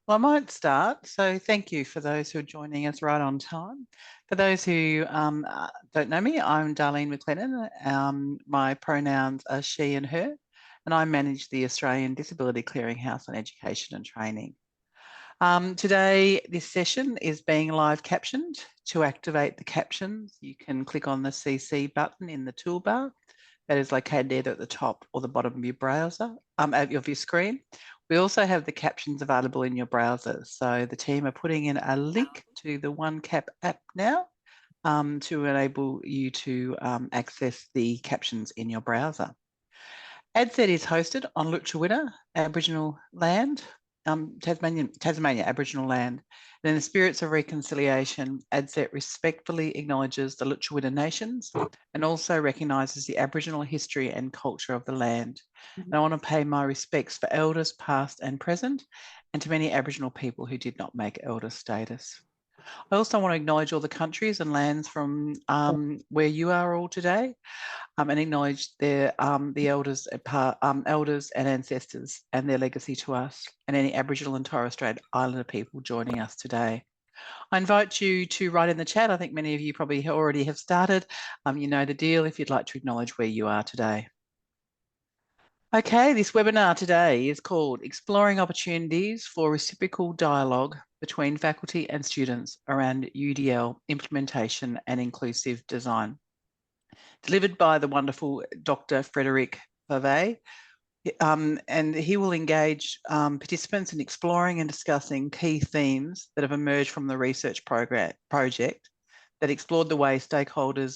Well, I might start. So thank you for those who are joining us right on time. For those who don't know me, I'm Darlene McLennan. My pronouns are she and her, and I manage the Australian Disability Clearinghouse on Education and Training. Today, this session is being live captioned. To activate the captions, you can click on the CC button in the toolbar that is located either at the top or the bottom of your browser, of your screen. We also have the captions available in your browser. So the team are putting in a link to the OneCap app now to enable you to access the captions in your browser. ADCET is hosted on Lutruwita Aboriginal land, Tasmania Aboriginal land. And in the spirits of reconciliation, ADCET respectfully acknowledges the Lutruwita nations and also recognises the Aboriginal history and culture of the land. And I want to pay my respects for elders past and present, and to many Aboriginal people who did not make elder status. I also want to acknowledge all the countries and lands from where you are all today, and acknowledge the elders and ancestors and their legacy to us, and any Aboriginal and Torres Strait Islander people joining us today. I invite you to write in the chat. I think many of you probably already have started. You know the deal if you'd like to acknowledge where you are today. Okay, this webinar today is called Exploring Opportunities for Reciprocal Dialogue between Faculty and Students around UDL Implementation and Inclusive Design. Delivered by the wonderful Dr. Frederic Favet, and he will engage participants in exploring and discussing key themes that have emerged from the research project that explored the way stakeholder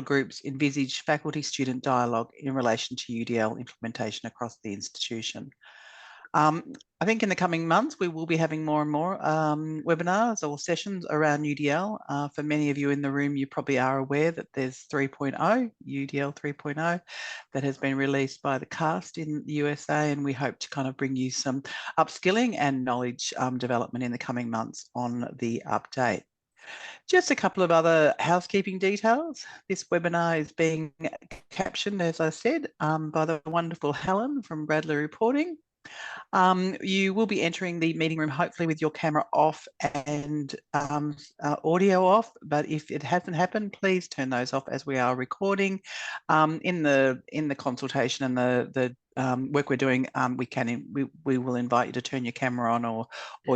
groups envisage faculty-student dialogue in relation to UDL implementation across the institution. I think in the coming months, we will be having more and more webinars or sessions around UDL. For many of you in the room, you probably are aware that there's 3.0, UDL 3.0, that has been released by the CAST in the USA, and we hope to kind of bring you some upskilling and knowledge development in the coming months on the update. Just a couple of other housekeeping details. This webinar is being captioned, as I said, by the wonderful Helen from Bradley Reporting. You will be entering the meeting room hopefully with your camera off and audio off, but if it hasn't happened, please turn those off as we are recording. In the consultation and the work we're doing, we will invite you to turn your camera on or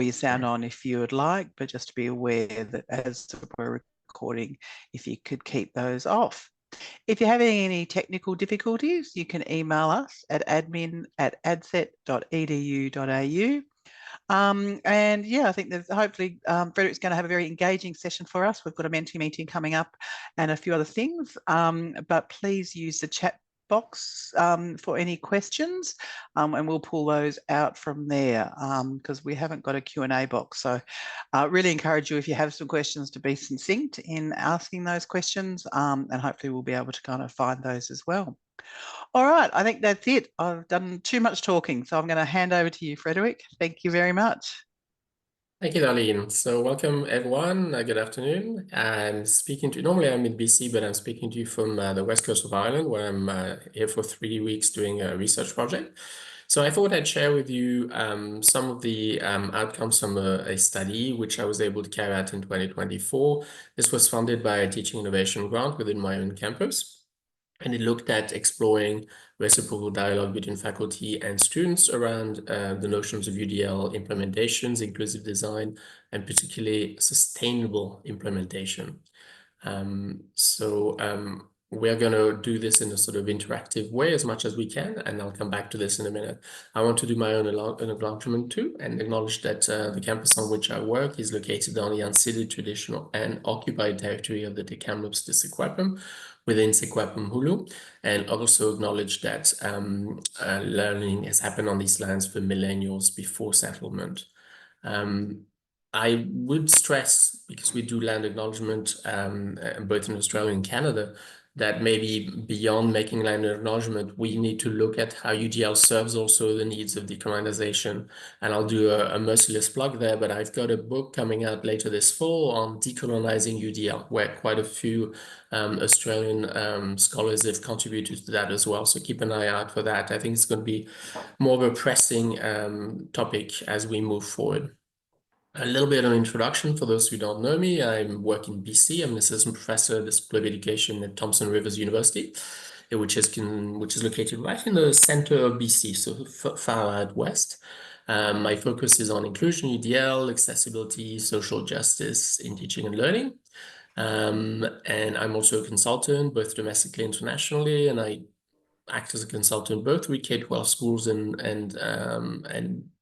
your sound on if you would like, but just to be aware that as we're recording, if you could keep those off. If you're having any technical difficulties, you can email us at admin@adcet.edu.au. And yeah, I think that hopefully Frederick's going to have a very engaging session for us. We've got a mentee meeting coming up and a few other things, but please use the chat box for any questions, and we'll pull those out from there because we haven't got a Q&A box. So really encourage you, if you have some questions, to be succinct in asking those questions, and hopefully we'll be able to kind of find those as well. All right, I think that's it. I've done too much talking, so I'm going to hand over to you, Frederick. Thank you very much. Thank you, Darlene. So welcome, everyone. Good afternoon. Normally I'm in BC, but I'm speaking to you from the west coast of Ireland, where I'm here for 3 weeks doing a research project. So I thought I'd share with you some of the outcomes from a study which I was able to carry out in 2024. This was funded by a teaching innovation grant within my own campus. And it looked at exploring reciprocal dialogue between faculty and students around the notions of UDL implementations, inclusive design, and particularly sustainable implementation. We're going to do this in a sort of interactive way as much as we can, and I'll come back to this in a minute. I want to do my own acknowledgement too, and acknowledge that the campus on which I work is located on the unceded, traditional, and occupied territory of the Kamloops to Sequapam, within Sequapam Hulu, and also acknowledge that learning has happened on these lands for millennials before settlement. I would stress, because we do land acknowledgement both in Australia and Canada, that maybe beyond making line acknowledgement, we need to look at how UDL serves also the needs of decolonization. And I'll do a merciless plug there, but I've got a book coming out later this fall on decolonizing UDL, where quite a few Australian scholars have contributed to that as well. So keep an eye out for that. I think it's going to be more of a pressing topic as we move forward. A little bit of an introduction for those who don't know me. I work in BC. I'm an assistant professor of disability education at Thompson Rivers University, which is located right in the center of BC, so far out west. My focus is on inclusion, UDL, accessibility, social justice in teaching and learning. And I'm also a consultant, both domestically and internationally, and I act as a consultant both with K-12 schools and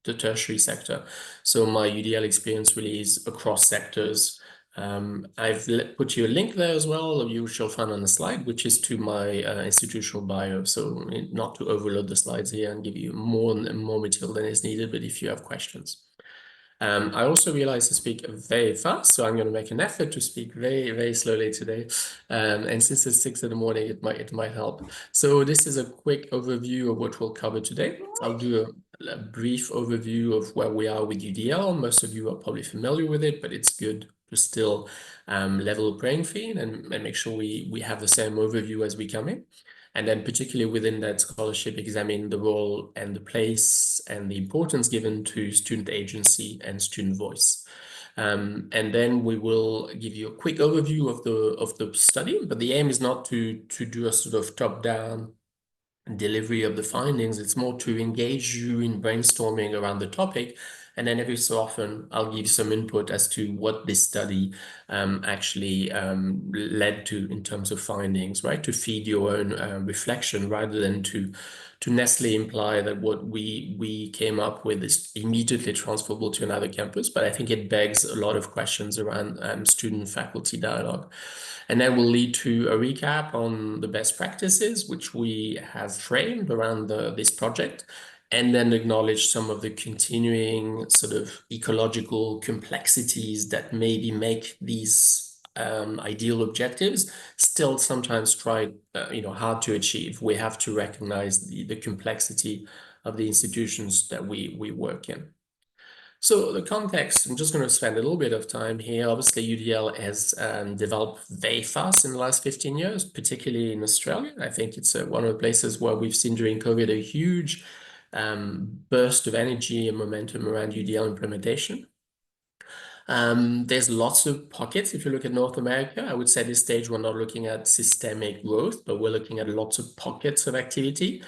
the tertiary sector. So my UDL experience really is across sectors. I've put you a link there as well, you shall find on the slide, which is to my institutional bio. So not to overload the slides here and give you more material than is needed, but if you have questions. I also realize to speak very fast, so I'm going to make an effort to speak very, very slowly today. And since it's 6 in the morning, it might help. So this is a quick overview of what we'll cover today. I'll do a brief overview of where we are with UDL. Most of you are probably familiar with it, but it's good to still level the playing field and make sure we have the same overview as we come in. And then particularly within that scholarship, examine the role and the place and the importance given to student agency and student voice. And then we will give you a quick overview of the study, but the aim is not to do a sort of top-down delivery of the findings. It's more to engage you in brainstorming around the topic. And then every so often, I'll give some input as to what this study actually led to in terms of findings, right? To feed your own reflection rather than to necessarily imply that what we came up with is immediately transferable to another campus. But I think it begs a lot of questions around student-faculty dialogue. And that will lead to a recap on the best practices, which we have framed around this project, and then acknowledge some of the continuing sort of ecological complexities that maybe make these ideal objectives still sometimes hard to achieve. We have to recognize the complexity of the institutions that we work in. So the context, I'm just going to spend a little bit of time here. Obviously, UDL has developed very fast in the last 15 years, particularly in Australia. I think it's one of the places where we've seen during COVID a huge burst of energy and momentum around UDL implementation. There's lots of pockets. If you look at North America, I would say at this stage, we're not looking at systemic growth, but we're looking at lots of pockets of activity.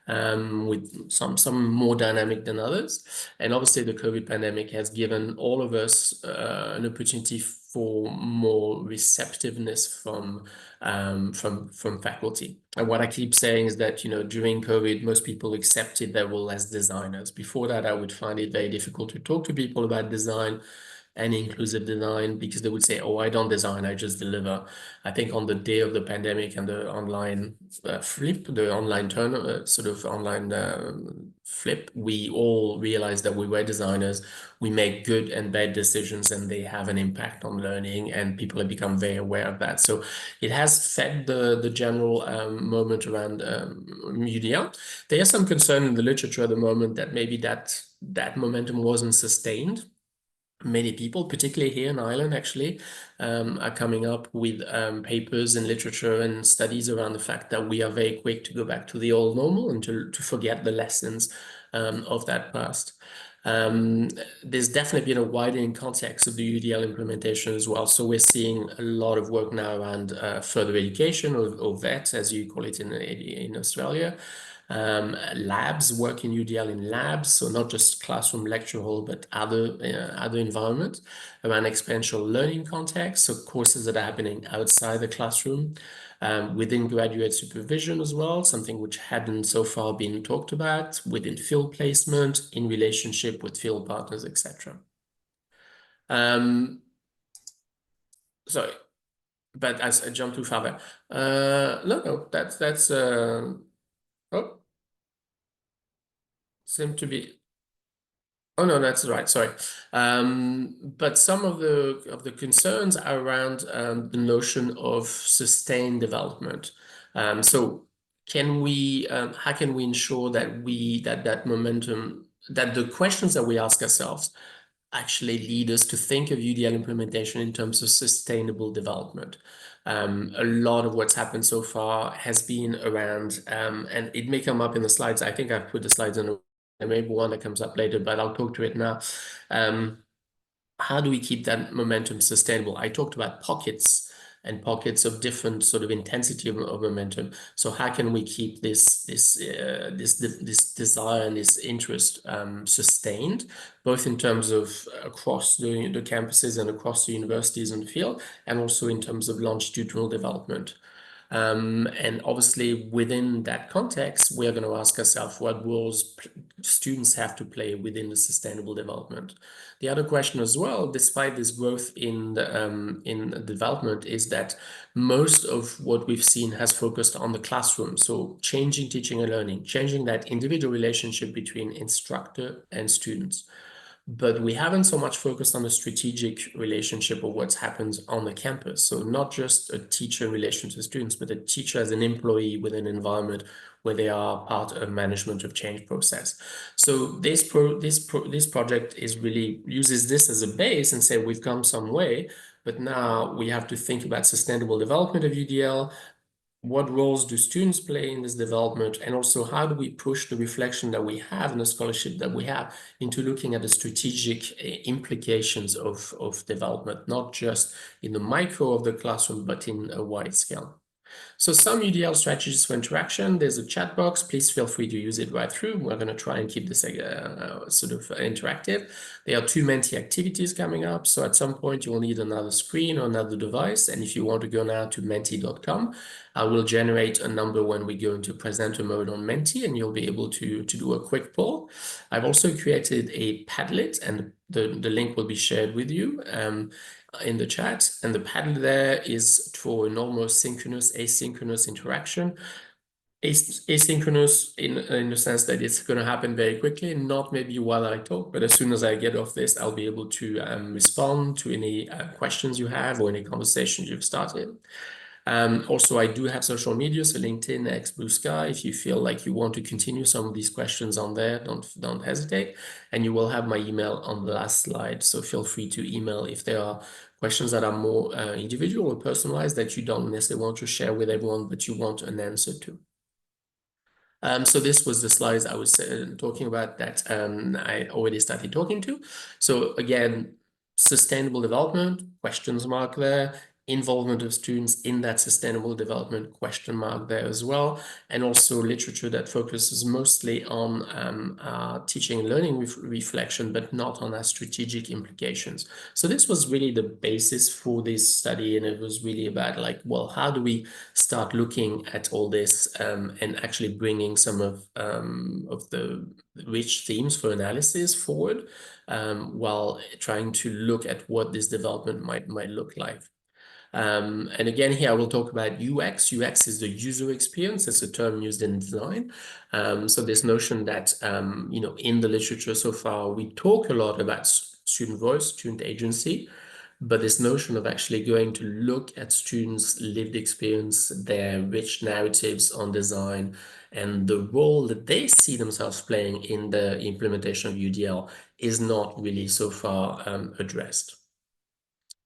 With some more dynamic than others. And obviously the COVID pandemic has given all of us an opportunity for more receptiveness from faculty. And what I keep saying is that, during COVID, most people accepted their role as designers. Before that, I would find it very difficult to talk to people about design and inclusive design because they would say, oh, I don't design, I just deliver. I think on the day of the pandemic and the online flip, the online flip, we all realized that we were designers. We make good and bad decisions and they have an impact on learning, and people have become very aware of that. So it has fed the general moment around UDL. There is some concern in the literature at the moment that maybe that momentum wasn't sustained. Many people, particularly here in Ireland, actually, are coming up with papers and literature and studies around the fact that we are very quick to go back to the old normal and to forget the lessons of that past. There's definitely been a widening context of the UDL implementation as well. So we're seeing a lot of work now around further education, or VET, as you call it in Australia. Labs, work in UDL in labs, so not just classroom lecture hall, but other environments around experiential learning context, so courses that are happening outside the classroom, within graduate supervision as well, something which hadn't so far been talked about, within field placement, in relationship with field partners, etc. Sorry, but as I jump too far there. No, that's oh. Seem to be, Oh no, that's right. Sorry, but some of the concerns are around the notion of sustained development. So, how can we ensure that that momentum, that the questions that we ask ourselves actually lead us to think of UDL implementation in terms of sustainable development? A lot of what's happened so far has been around, and it may come up in the slides. I think I've put the slides in. There may be one that comes up later, but I'll talk to it now. How do we keep that momentum sustainable? I talked about pockets and pockets of different sort of intensity of momentum. So how can we keep this desire and this interest sustained, both in terms of across the campuses and across the universities and the field, and also in terms of longitudinal development? And obviously, within that context, we are going to ask ourselves what roles students have to play within the sustainable development. The other question as well, despite this growth in development, is that most of what we've seen has focused on the classroom. So changing teaching and learning, changing that individual relationship between instructor and students. But we haven't so much focused on the strategic relationship of what happens on the campus. So not just a teacher in relation to students, but a teacher as an employee within an environment where they are part of management of change process. So this project is really uses this as a base and say we've come some way, but now we have to think about sustainable development of UDL. What roles do students play in this development? And also, how do we push the reflection that we have and the scholarship that we have into looking at the strategic implications of development, not just in the micro of the classroom, but in a wide scale? So some UDL strategies for interaction, there's a chat box. Please feel free to use it right through. We're going to try and keep this sort of interactive. There are 2 Menti activities coming up. So at some point, you will need another screen or another device. And if you want to go now to menti.com, I will generate a number when we go into presenter mode on Menti, and you'll be able to do a quick poll. I've also created a Padlet, and the link will be shared with you in the chat. And the Padlet there is for normal synchronous, asynchronous interaction. Asynchronous in the sense that it's going to happen very quickly, not maybe while I talk, but as soon as I get off this, I'll be able to respond to any questions you have or any conversations you've started. Also, I do have social media, so LinkedIn, X, Blue Sky. If you feel like you want to continue some of these questions on there, don't hesitate. And you will have my email on the last slide, so feel free to email if there are questions that are more individual or personalized that you don't necessarily want to share with everyone, but you want an answer to. So this was the slides I was talking about that I already started talking to. So again, sustainable development, questions mark there, involvement of students in that sustainable development, question mark there as well, and also literature that focuses mostly on teaching and learning reflection, but not on our strategic implications. So this was really the basis for this study, and it was really about like, well, how do we start looking at all this and actually bringing some of the rich themes for analysis forward while trying to look at what this development might look like. And again, here I will talk about UX. UX is the user experience. It's a term used in design. So this notion that, in the literature so far, we talk a lot about student voice, student agency, but this notion of actually going to look at students' lived experience, their rich narratives on design, and the role that they see themselves playing in the implementation of UDL is not really so far addressed.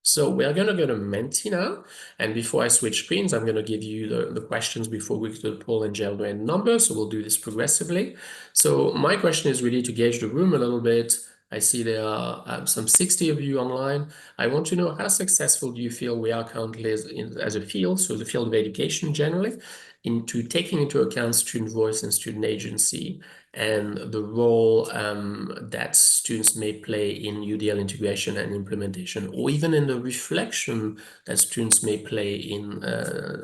So we are going to go to Menti now. And before I switch screens, I'm going to give you the questions before we go to the poll and generate numbers. So we'll do this progressively. So my question is really to gauge the room a little bit. I see there are some 60 of you online. I want to know, how successful do you feel we are currently as a field, so the field of education generally, into taking into account student voice and student agency, and the role that students may play in UDL integration and implementation, or even in the reflection that students may play in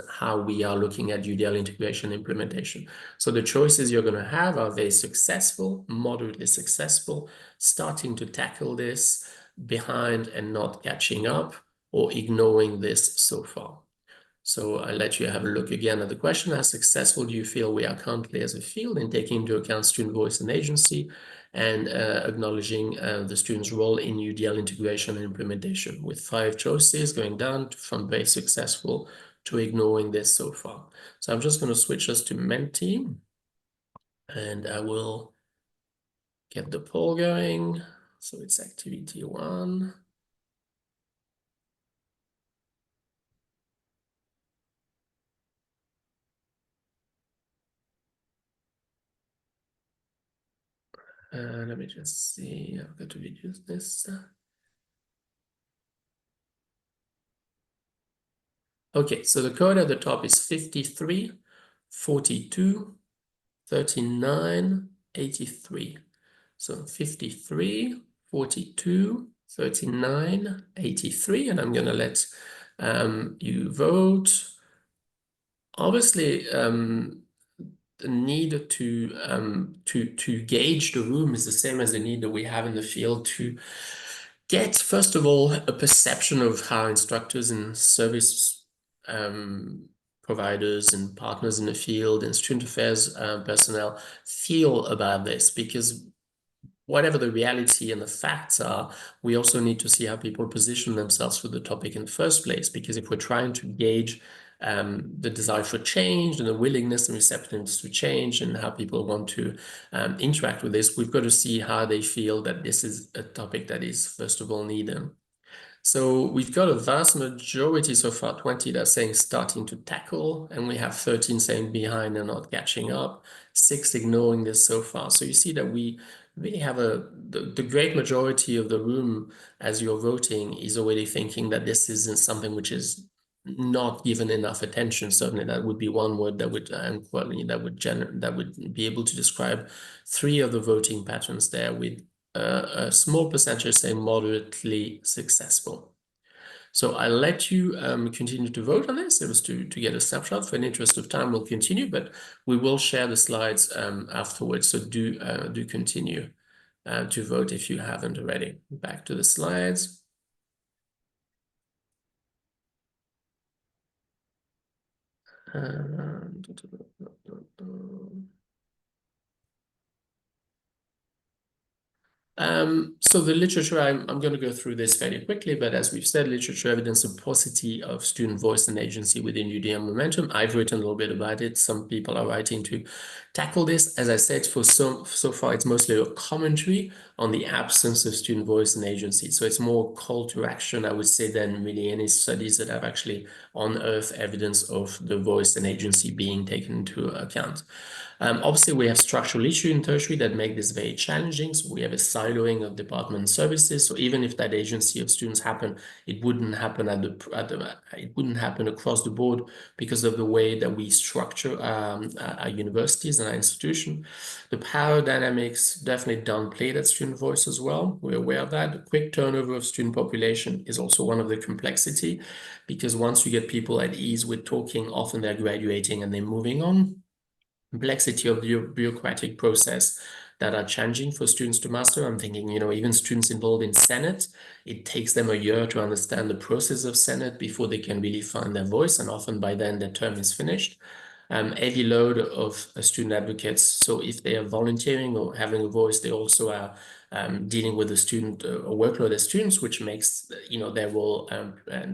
how we are looking at UDL integration and implementation. So the choices you're going to have are very successful, moderately successful, starting to tackle this, behind and not catching up, or ignoring this so far. So I'll let you have a look again at the question. How successful do you feel we are currently as a field in taking into account student voice and agency and acknowledging the student's role in UDL integration and implementation, with 5 choices going down from very successful to ignoring this so far. So I'm just going to switch us to Menti, and I will get the poll going. So it's activity 1. Let me just see, I've got to reduce this. Okay, so the code at the top is 53, 42, 39, 83. So 53, 42, 39, 83, and I'm going to let you vote. Obviously, the need to gauge the room is the same as the need that we have in the field to get, first of all, a perception of how instructors and service providers and partners in the field and student affairs personnel feel about this, because whatever the reality and the facts are, we also need to see how people position themselves for the topic in the first place. Because if we're trying to gauge the desire for change and the willingness and receptiveness to change and how people want to interact with this, we've got to see how they feel that this is a topic that is, first of all, needed. So we've got a vast majority so far, 20 that are saying starting to tackle, and we have 13 saying behind and not catching up, 6 ignoring this so far. So you see that we really have the great majority of the room, as you're voting, is already thinking that this isn't something which is not given enough attention. Certainly that would be one word that would that would be able to describe 3 of the voting patterns there, with a small percentage say moderately successful. So I'll let you continue to vote on this. It was to get a snapshot. For an interest of time, we'll continue, but we will share the slides afterwards. So do continue to vote if you haven't already. Back to the slides. So the literature, I'm going to go through this fairly quickly, but as we've said, literature evidence of paucity of student voice and agency within UDL momentum. I've written a little bit about it. Some people are writing to tackle this. As I said, for so far, it's mostly a commentary on the absence of student voice and agency. So it's more call to action, I would say, than really any studies that have actually unearthed evidence of the voice and agency being taken into account. Obviously, we have structural issues in tertiary that make this very challenging. So we have a siloing of department services. So even if that agency of students happen, it wouldn't happen it wouldn't happen across the board because of the way that we structure our universities and our institution. The power dynamics definitely downplay that student voice as well. We're aware of that. The quick turnover of student population is also one of the complexity, because once you get people at ease with talking, often they're graduating and they're moving on. Complexity of the bureaucratic process that are challenging for students to master. I'm thinking, even students involved in Senate, it takes them a year to understand the process of Senate before they can really find their voice, and often by then their term is finished. Heavy load of student advocates. So if they are volunteering or having a voice, they also are dealing with the student workload as students, which makes their role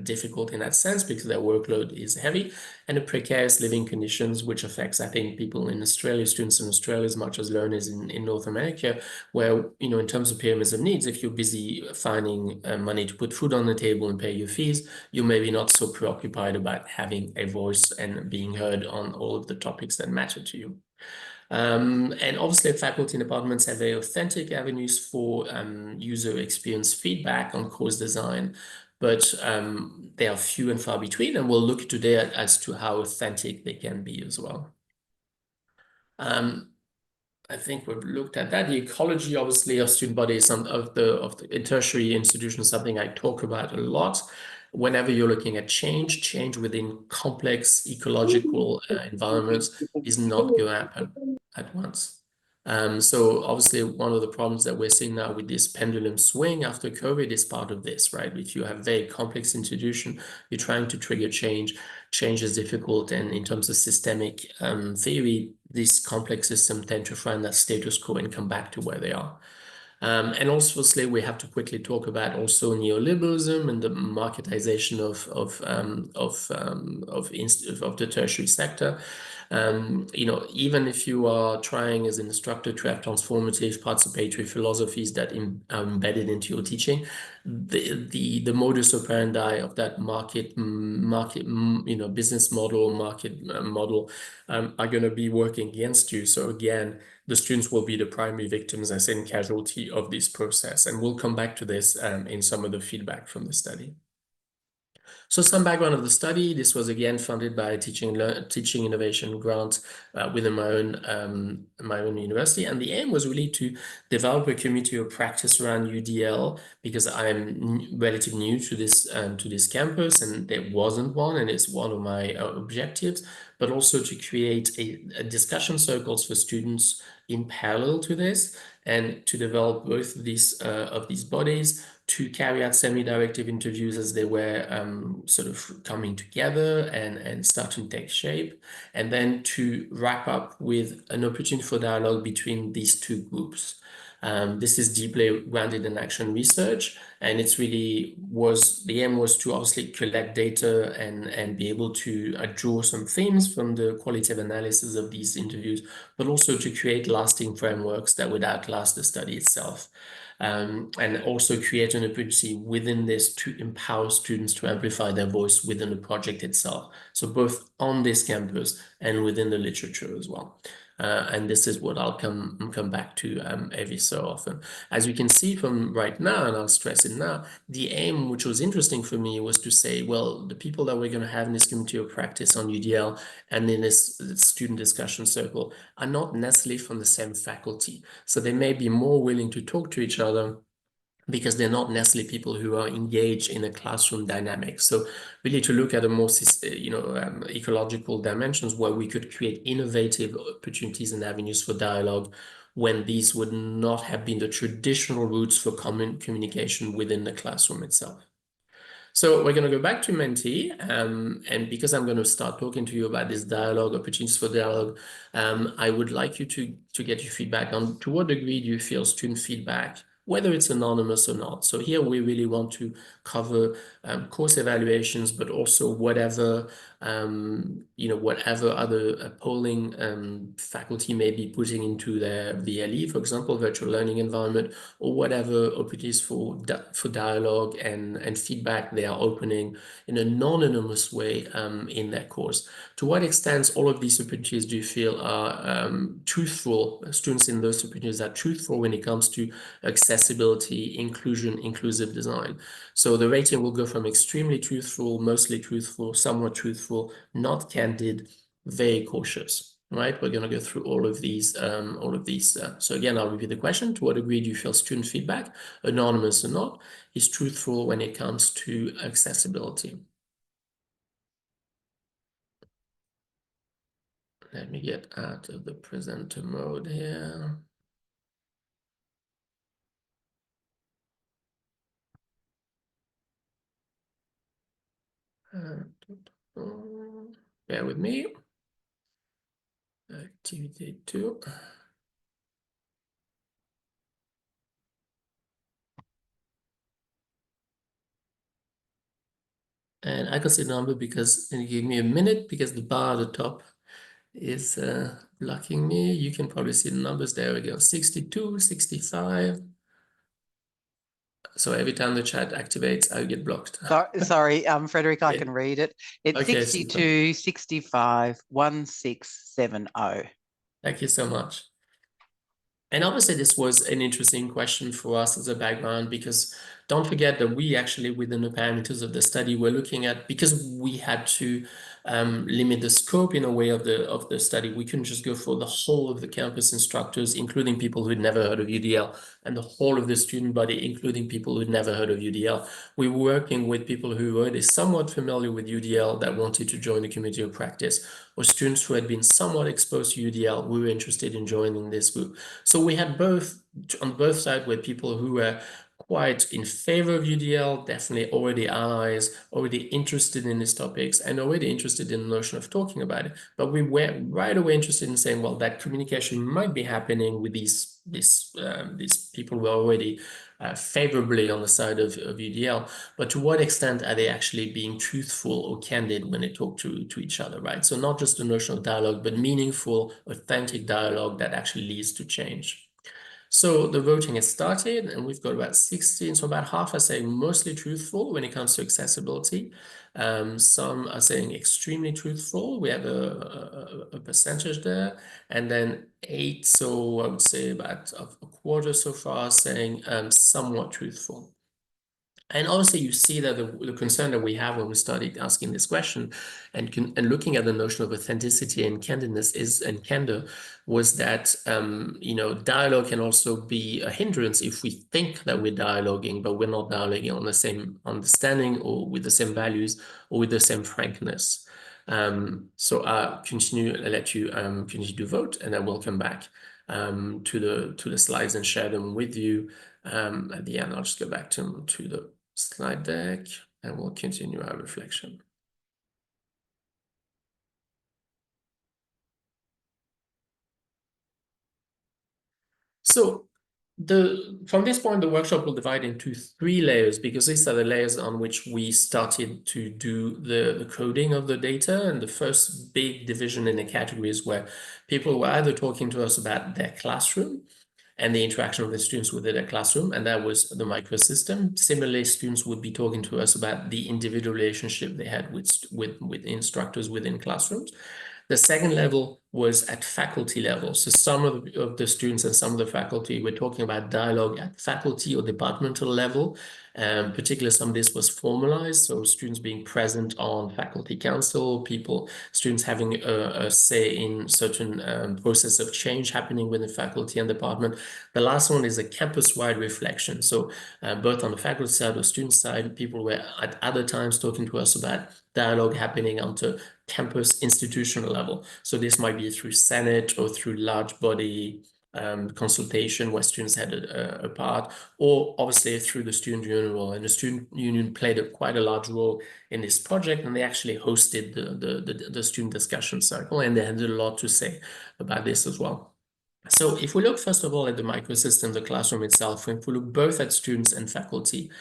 difficult in that sense, because their workload is heavy, and the precarious living conditions, which affects, I think, people in Australia, students in Australia, as much as learners in North America, where, in terms of pyramids of needs, if you're busy finding money to put food on the table and pay your fees, you're maybe not so preoccupied about having a voice and being heard on all of the topics that matter to you. And obviously, faculty and departments have very authentic avenues for user experience feedback on course design, but they are few and far between, and we'll look today as to how authentic they can be as well. I think we've looked at that. The ecology, obviously, of student bodies of the tertiary institution is something I talk about a lot. Whenever you're looking at change within complex ecological environments is not going to happen at once. So obviously, one of the problems that we're seeing now with this pendulum swing after COVID is part of this, right? If you have very complex institution, you're trying to trigger change is difficult. And in terms of systemic theory, this complex system tend to find that status quo and come back to where they are. And also, obviously, we have to quickly talk about also neoliberalism and the marketization of the tertiary sector. Even if you are trying as an instructor to have transformative participatory philosophies that are embedded into your teaching, the modus operandi of that business model, market model are going to be working against you. So again, the students will be the primary victims, as in casualty of this process. And we'll come back to this in some of the feedback from the study. So some background of the study. This was again funded by a teaching innovation grant within my own university, and the aim was really to develop a community of practice around UDL, because I'm relatively new to this campus, and there wasn't one, and it's one of my objectives. But also to create a discussion circles for students in parallel to this, and to develop both of these bodies, to carry out semi-directive interviews as they were sort of coming together and starting to take shape, and then to wrap up with an opportunity for dialogue between these two groups. This is deeply grounded in action research, and the aim was to obviously collect data and be able to draw some themes from the qualitative analysis of these interviews, but also to create lasting frameworks that would outlast the study itself. And also create an opportunity within this to empower students to amplify their voice within the project itself. So both on this campus and within the literature as well. And this is what I'll come back to every so often. As you can see from right now, and I'll stress it now, the aim, which was interesting for me, was to say, well, the people that we're going to have in this community of practice on UDL and in this student discussion circle are not necessarily from the same faculty. So they may be more willing to talk to each other, because they're not necessarily people who are engaged in a classroom dynamic. So really to look at a more, ecological dimensions where we could create innovative opportunities and avenues for dialogue, when these would not have been the traditional routes for common communication within the classroom itself. So we're going to go back to Menti, and because I'm going to start talking to you about this dialogue, opportunities for dialogue, I would like you to get your feedback on to what degree do you feel student feedback, whether it's anonymous or not. So here we really want to cover course evaluations, but also whatever other polling faculty may be putting into their VLE, for example, virtual learning environment, or whatever opportunities for dialogue and feedback they are opening in a non-anonymous way in their course. To what extent all of these opportunities do you feel are truthful? Students in those opportunities are truthful when it comes to accessibility, inclusion, inclusive design. So the rating will go from extremely truthful, mostly truthful, somewhat truthful, not candid, very cautious. Right, we're going to go through all of these. So again, I'll repeat the question: to what degree do you feel student feedback, anonymous or not, is truthful when it comes to accessibility? Let me get out of the presenter mode here. Bear with me. Activity 2. And I can see the number because, and give me a minute, because the bar at the top is blocking me. You can probably see the numbers. There we go. 62, 65. So every time the chat activates, I get blocked. Sorry, Frederick, I Yeah. can read it. It's Okay, 62, 65, 1670. Thank you so much. And obviously, this was an interesting question for us as a background, because don't forget that we actually, within the parameters of the study, we're looking at, because we had to limit the scope in a way of the study, we couldn't just go for the whole of the campus instructors, including people who'd never heard of UDL, and the whole of the student body, including people who'd never heard of UDL. We were working with people who were already somewhat familiar with UDL that wanted to join the community of practice, or students who had been somewhat exposed to UDL, we were interested in joining this group. So we had both, on both sides, with people who were quite in favor of UDL, definitely already allies, already interested in these topics, and already interested in the notion of talking about it. But we were right away interested in saying, well, that communication might be happening with these people who are already favorably on the side of UDL, but to what extent are they actually being truthful or candid when they talk to each other, right? So not just the notion of dialogue, but meaningful, authentic dialogue that actually leads to change. So the voting has started, and we've got about 16, so about half are saying mostly truthful when it comes to accessibility. Some are saying extremely truthful. We have a percentage there, and then 8, so I would say about a quarter so far saying somewhat truthful. And also you see that the concern that we have when we started asking this question and looking at the notion of authenticity and candidness and candor was that, dialogue can also be a hindrance if we think that we're dialoguing, but we're not dialoguing on the same understanding or with the same values or with the same frankness. So I'll let you continue to vote, and I will come back to the slides and share them with you. At the end, I'll just go back to the slide deck and we'll continue our reflection. So from this point, the workshop will divide into 3 layers, because these are the layers on which we started to do the coding of the data. And the first big division in the categories where people were either talking to us about their classroom and the interaction of the students within their classroom, and that was the microsystem. Similarly, students would be talking to us about the individual relationship they had with instructors within classrooms. The second level was at faculty level. So some of the students and some of the faculty were talking about dialogue at faculty or departmental level. Particularly some of this was formalized, so students being present on faculty council, students having a say in certain process of change happening within faculty and department. The last one is a campus-wide reflection. So both on the faculty side or student side, people were at other times talking to us about dialogue happening onto campus institutional level. So this might be through Senate or through large body consultation where students had a part, or obviously through the student union role. And the student union played quite a large role in this project, and they actually hosted the student discussion circle, and they had a lot to say about this as well. So if we look first of all at the microsystem, the classroom itself, if we look both at students and faculty,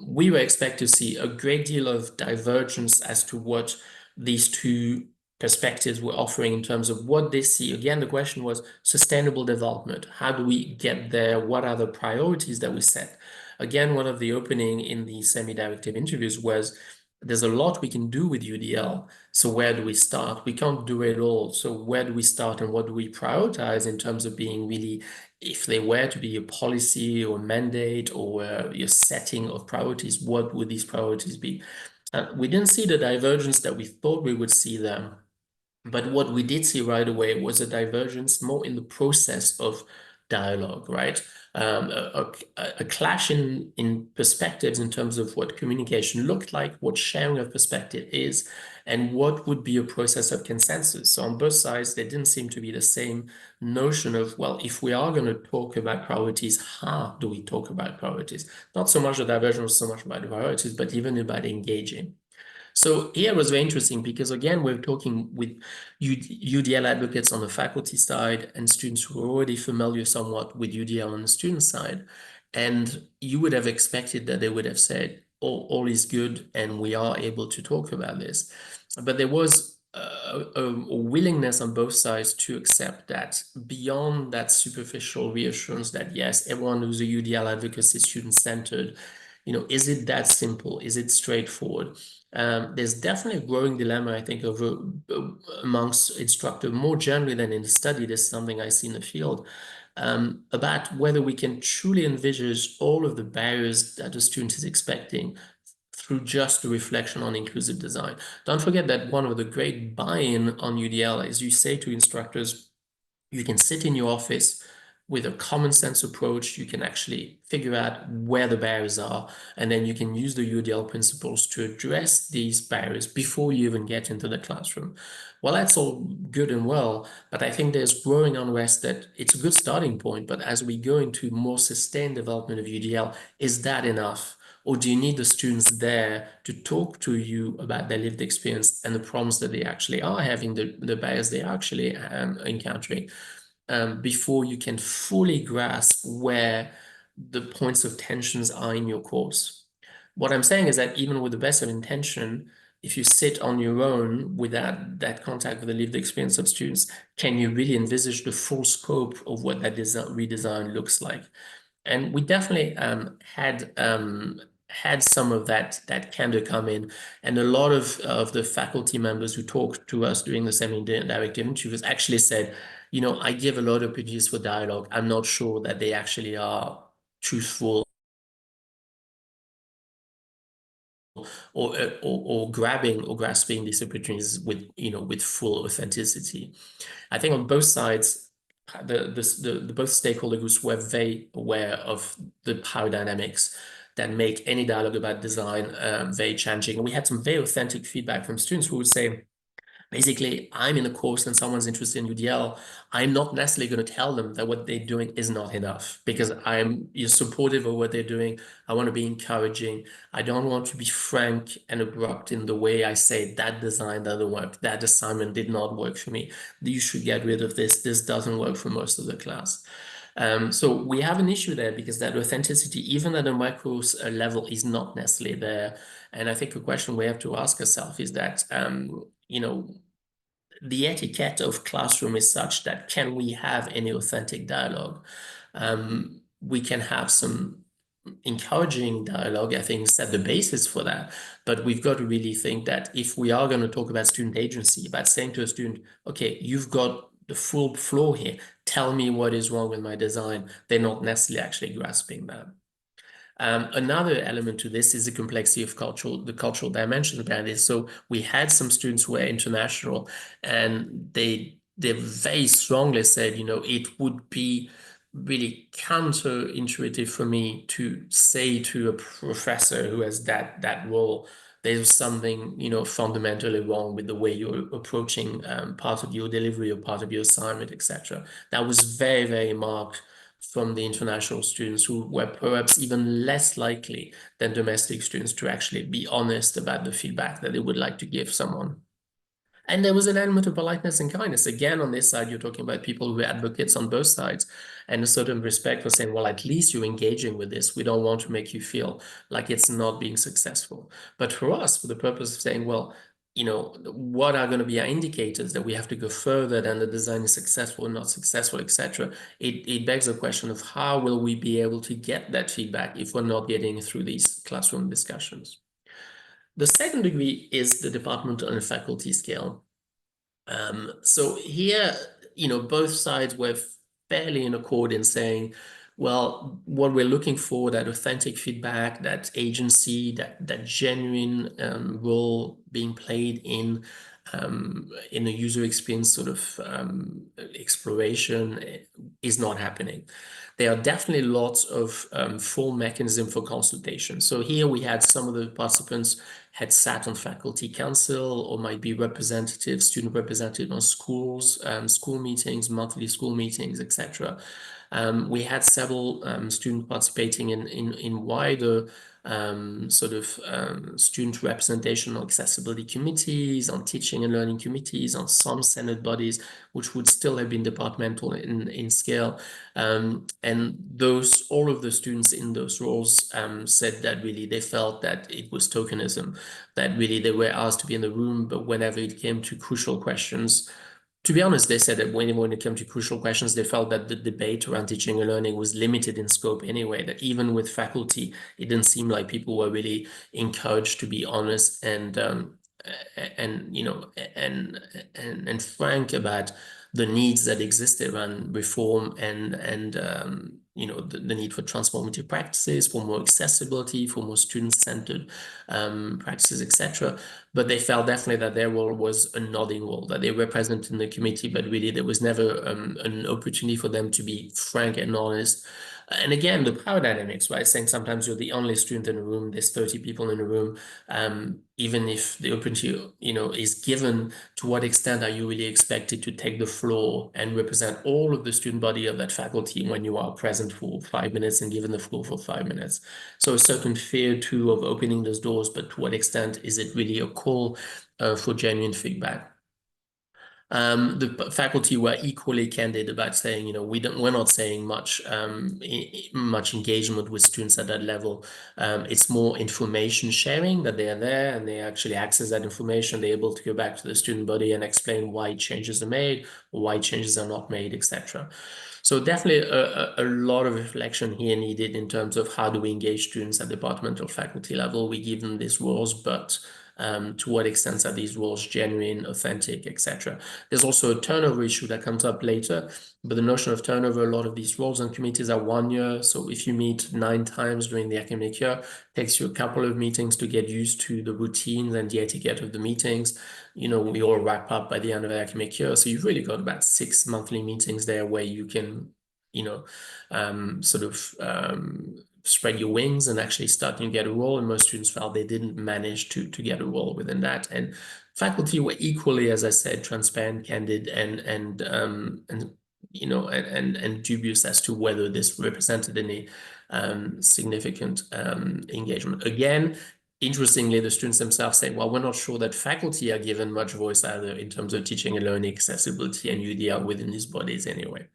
we were expected to see a great deal of divergence as to what these two perspectives were offering in terms of what they see. Again, the question was sustainable development. How do we get there? What are the priorities that we set? Again, one of the opening in the semi-directive interviews was there's a lot we can do with UDL. So where do we start? We can't do it all. So where do we start and what do we prioritize in terms of being really, if they were to be a policy or a mandate or a setting of priorities, what would these priorities be? We didn't see the divergence that we thought we would see there. But what we did see right away was a divergence more in the process of dialogue, right? A clash in perspectives in terms of what communication looked like, what sharing of perspective is, and what would be a process of consensus. So on both sides, there didn't seem to be the same notion of, well, if we are going to talk about priorities, how do we talk about priorities? Not so much the diversion was so much about the priorities, but even about engaging. So here it was very interesting because, again, we're talking with UDL advocates on the faculty side and students who are already familiar somewhat with UDL on the student side. And you would have expected that they would have said, oh, all is good and we are able to talk about this. But there was a willingness on both sides to accept that beyond that superficial reassurance that, yes, everyone who's a UDL advocate is student-centered. Is it that simple? Is it straightforward? There's definitely a growing dilemma, I think, amongst instructors more generally than in the study. This is something I see in the field about whether we can truly envisage all of the barriers that a student is expecting through just the reflection on inclusive design. Don't forget that one of the great buy-in on UDL is you say to instructors, you can sit in your office with a common sense approach, you can actually figure out where the barriers are, and then you can use the UDL principles to address these barriers before you even get into the classroom. Well, that's all good and well, but I think there's growing unrest that it's a good starting point, but as we go into more sustained development of UDL, is that enough? Or do you need the students there to talk to you about their lived experience and the problems that they actually are having, the barriers they are actually encountering, before you can fully grasp where the points of tensions are in your course? What I'm saying is that even with the best of intention, if you sit on your own without that contact with the lived experience of students, can you really envisage the full scope of what that redesign looks like? And we definitely had some of that candor come in, and a lot of the faculty members who talked to us during the semi-direct interviews actually said, you know, I give a lot of opportunities for dialogue. I'm not sure that they actually are truthful or grabbing or grasping these opportunities with, you know, with full authenticity. I think on both sides, the both stakeholder groups were very aware of the power dynamics that make any dialogue about design very challenging. And we had some very authentic feedback from students who would say, basically, I'm in a course and someone's interested in UDL. I'm not necessarily going to tell them that what they're doing is not enough, because I'm supportive of what they're doing. I want to be encouraging. I don't want to be frank and abrupt in the way I say that design doesn't work. That assignment did not work for me. You should get rid of this. This doesn't work for most of the class. So we have an issue there because that authenticity, even at a micro level, is not necessarily there. And I think a question we have to ask ourselves is that, you know, the etiquette of classroom is such that can we have any authentic dialogue? We can have some encouraging dialogue, I think, set the basis for that. But we've got to really think that if we are going to talk about student agency, about saying to a student, okay, you've got the full floor here, tell me what is wrong with my design, they're not necessarily actually grasping that. Another element to this is the complexity of the cultural dimension about it. So we had some students who were international, and they very strongly said, you know, it would be really counterintuitive for me to say to a professor who has that role, there's something, you know, fundamentally wrong with the way you're approaching part of your delivery or part of your assignment, etc. That was very, very marked from the international students, who were perhaps even less likely than domestic students to actually be honest about the feedback that they would like to give someone. And there was an element of politeness and kindness. Again, on this side, you're talking about people who are advocates on both sides, and a certain respect for saying, well, at least you're engaging with this. We don't want to make you feel like it's not being successful. But for us, for the purpose of saying, well, you know, what are going to be our indicators that we have to go further than the design is successful or not successful, etc. It begs the question of how will we be able to get that feedback if we're not getting through these classroom discussions. The second degree is the departmental and faculty scale. So here, you know, both sides were fairly in accord in saying, well, what we're looking for, that authentic feedback, that agency, that genuine role being played in a user experience sort of exploration, is not happening. There are definitely lots of full mechanism for consultation. So here we had some of the participants had sat on faculty council or might be representatives, student representative on schools, school meetings, monthly school meetings, etc. We had several students participating in wider student representation on accessibility committees, on teaching and learning committees, on some Senate bodies, which would still have been departmental in scale. And all of the students in those roles said that really they felt that it was tokenism, that really they were asked to be in the room, but whenever it came to crucial questions, to be honest, they said that when it came to crucial questions, they felt that the debate around teaching and learning was limited in scope anyway, that even with faculty, it didn't seem like people were really encouraged to be honest and you know, and frank about the needs that existed around reform and the need for transformative practices, for more accessibility, for more student-centered practices, etc. But they felt definitely that their role was a nodding role, that they were present in the committee, but really there was never an opportunity for them to be frank and honest. And again, the power dynamics, right? Saying sometimes you're the only student in a room, there's 30 people in a room. Even if the opportunity, is given, to what extent are you really expected to take the floor and represent all of the student body of that faculty when you are present for 5 minutes and given the floor for 5 minutes? So a certain fear too of opening those doors, but to what extent is it really a call for genuine feedback? The faculty were equally candid about saying, we're not saying much engagement with students at that level. It's more information sharing, that they are there and they actually access that information. They're able to go back to the student body and explain why changes are made or why changes are not made, etc. So definitely a lot of reflection here needed in terms of how do we engage students at departmental faculty level. We give them these roles, but to what extent are these roles genuine, authentic, etc. There's also a turnover issue that comes up later, but the notion of turnover, a lot of these roles and committees are 1 year. So if you meet 9 times during the academic year, it takes you a couple of meetings to get used to the routines and the etiquette of the meetings. We all wrap up by the end of the academic year. So you've really got about 6 monthly meetings there where you can, spread your wings and actually start to get a role. And most students felt they didn't manage to get a role within that. And faculty were equally, as I said, transparent, candid, and dubious as to whether this represented any significant engagement. Again, interestingly, the students themselves say, well, we're not sure that faculty are given much voice either in terms of teaching and learning, accessibility, and UDL within these bodies anyway.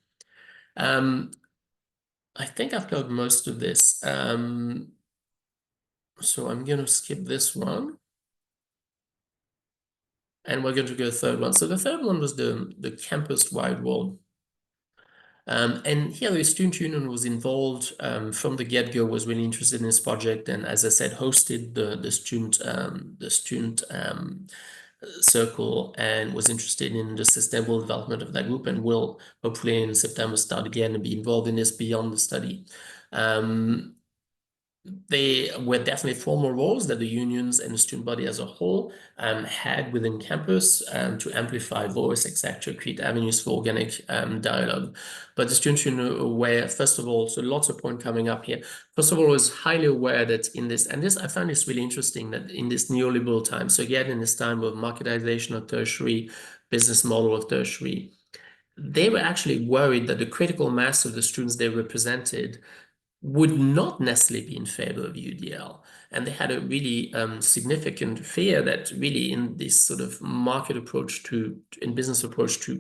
I think I've covered most of this. So I'm going to skip this one. And we're going to go to the third one. So the third one was the campus-wide role. And here the student union was involved from the get-go, was really interested in this project, and as I said, hosted the student circle and was interested in the sustainable development of that group, and will hopefully in September start again and be involved in this beyond the study. They were definitely formal roles that the unions and the student body as a whole had within campus to amplify voice, etc., create avenues for organic dialogue. But the student union were, first of all, so lots of points coming up here. First of all, was highly aware that in this, and this I found this really interesting, that in this neoliberal time, so again, in this time of marketization of tertiary, business model of tertiary, they were actually worried that the critical mass of the students they represented would not necessarily be in favor of UDL. And they had a really significant fear that really in this sort of market approach in business approach to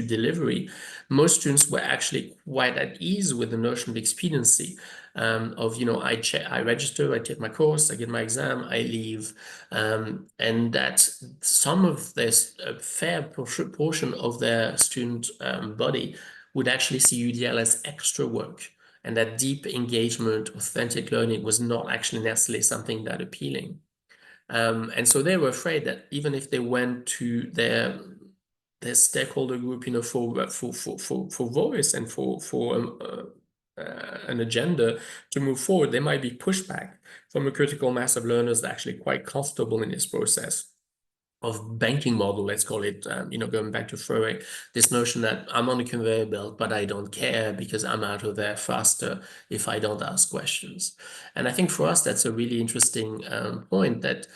delivery, most students were actually quite at ease with the notion of expediency of, I register, I take my course, I get my exam, I leave. And that some of this, a fair portion of their student body would actually see UDL as extra work. And that deep engagement, authentic learning was not actually necessarily something that appealing. And so they were afraid that even if they went to their stakeholder group, for voice and for an agenda to move forward, there might be pushback from a critical mass of learners that are actually quite comfortable in this process of banking model, let's call it, going back to Freud, this notion that I'm on a conveyor belt, but I don't care because I'm out of there faster if I don't ask questions. And I think for us, that's a really interesting point, that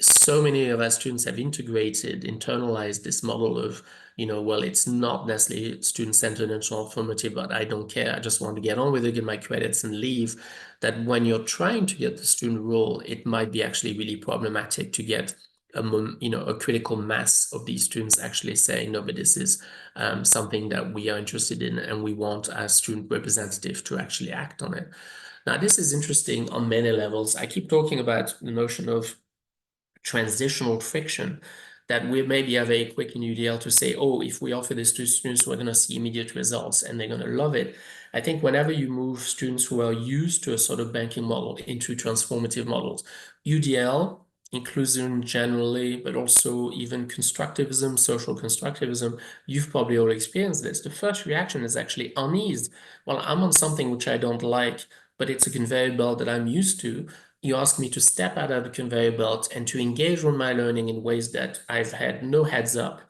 so many of our students have internalized this model of, well, it's not necessarily student-centered and transformative, but I don't care. I just want to get on with it, get my credits and leave. That when you're trying to get the student role, it might be actually really problematic to get a critical mass of these students actually saying, no, but this is something that we are interested in and we want our student representative to actually act on it. Now, this is interesting on many levels. I keep talking about the notion of transitional friction, that we maybe are very quick in UDL to say, oh, if we offer this to students, we're going to see immediate results and they're going to love it. I think whenever you move students who are used to a sort of banking model into transformative models, UDL inclusion generally, but also even constructivism, social constructivism. You've probably all experienced this. The first reaction is actually unease. Well, I'm on something which I don't like, but it's a conveyor belt that I'm used to. You ask me to step out of the conveyor belt and to engage with my learning in ways that I've had no heads up.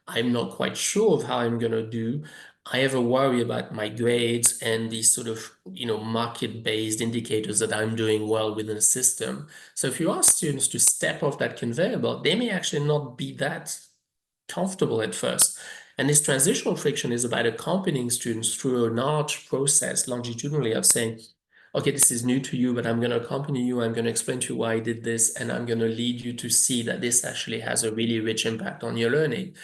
I'm not quite sure of how I'm going to do. I have a worry about my grades and these sort of, market-based indicators that I'm doing well within a system. So if you ask students to step off that conveyor belt, they may actually not be that comfortable at first. And this transitional friction is about accompanying students through an arch process longitudinally of saying, okay, this is new to you, but I'm going to accompany you. I'm going to explain to you why I did this, and I'm going to lead you to see that this actually has a really rich impact on your learning.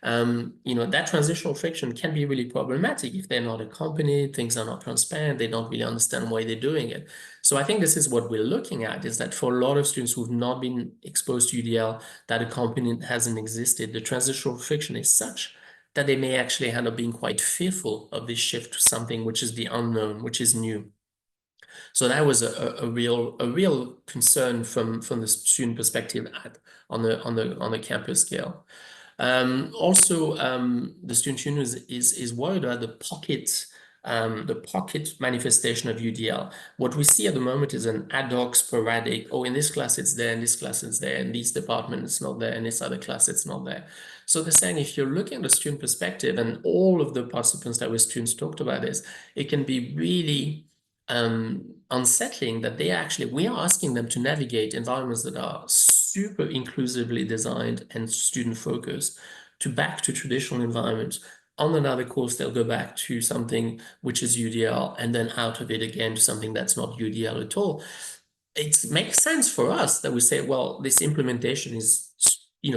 That transitional friction can be really problematic if they're not accompanied, things are not transparent, they don't really understand why they're doing it. So I think this is what we're looking at, is that for a lot of students who've not been exposed to UDL, that accompaniment hasn't existed. The transitional friction is such that they may actually end up being quite fearful of this shift to something which is the unknown, which is new. So that was a real concern from the student perspective on the campus scale. Also, the student union is worried about the pocket manifestation of UDL. What we see at the moment is an ad hoc, sporadic, oh, in this class it's there, in this class it's there, in this department it's not there, in this other class it's not there. So they're saying if you're looking at the student perspective, and all of the participants that were students talked about this, it can be really unsettling that we are asking them to navigate environments that are super inclusively designed and student focused back to traditional environments. On another course, they'll go back to something which is UDL, and then out of it again to something that's not UDL at all. It makes sense for us that we say, well, this implementation is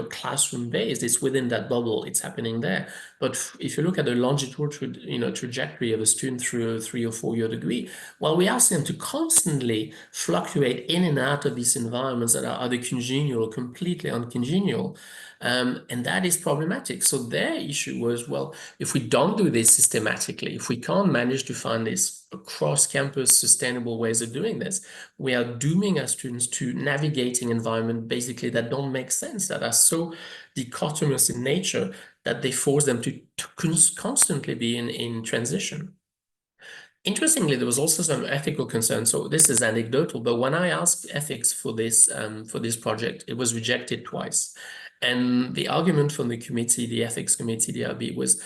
classroom based, it's within that bubble, it's happening there. But if you look at the longitudinal trajectory of a student through a 3 or 4 year degree, well, we ask them to constantly fluctuate in and out of these environments that are either congenial or completely uncongenial. And that is problematic. So their issue was, well, if we don't do this systematically, if we can't manage to find these across-campus sustainable ways of doing this, we are dooming our students to navigating environments basically that don't make sense, that are so dichotomous in nature that they force them to constantly be in transition. Interestingly, there was also some ethical concern. So this is anecdotal, but when I asked ethics for this project, it was rejected twice. And the argument from the committee, the ethics committee, the IB, was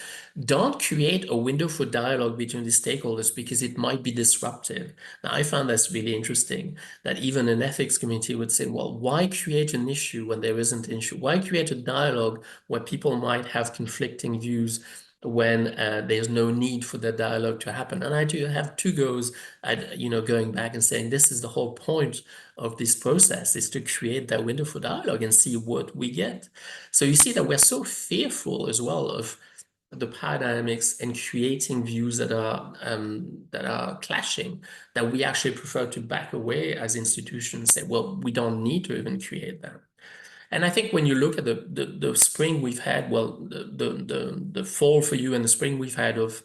don't create a window for dialogue between the stakeholders because it might be disruptive. Now, I found that's really interesting that even an ethics committee would say, well, why create an issue when there isn't an issue? Why create a dialogue where people might have conflicting views when there's no need for the dialogue to happen? And I do have two goes at going back and saying this is the whole point of this process, is to create that window for dialogue and see what we get. So you see that we're so fearful as well of the paradigms and creating views that are clashing, that we actually prefer to back away as institutions, say, well, we don't need to even create that. And I think when you look at the spring we've had, well, the fall for you and the spring we've had of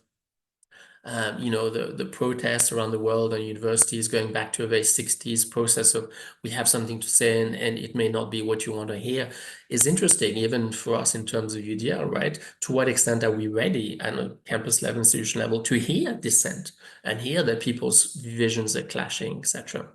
the protests around the world and universities going back to a very 60s process of we have something to say and it may not be what you want to hear, is interesting, even for us in terms of UDL, right? To what extent are we ready at a campus level, institution level, to hear dissent and hear that people's visions are clashing, etc.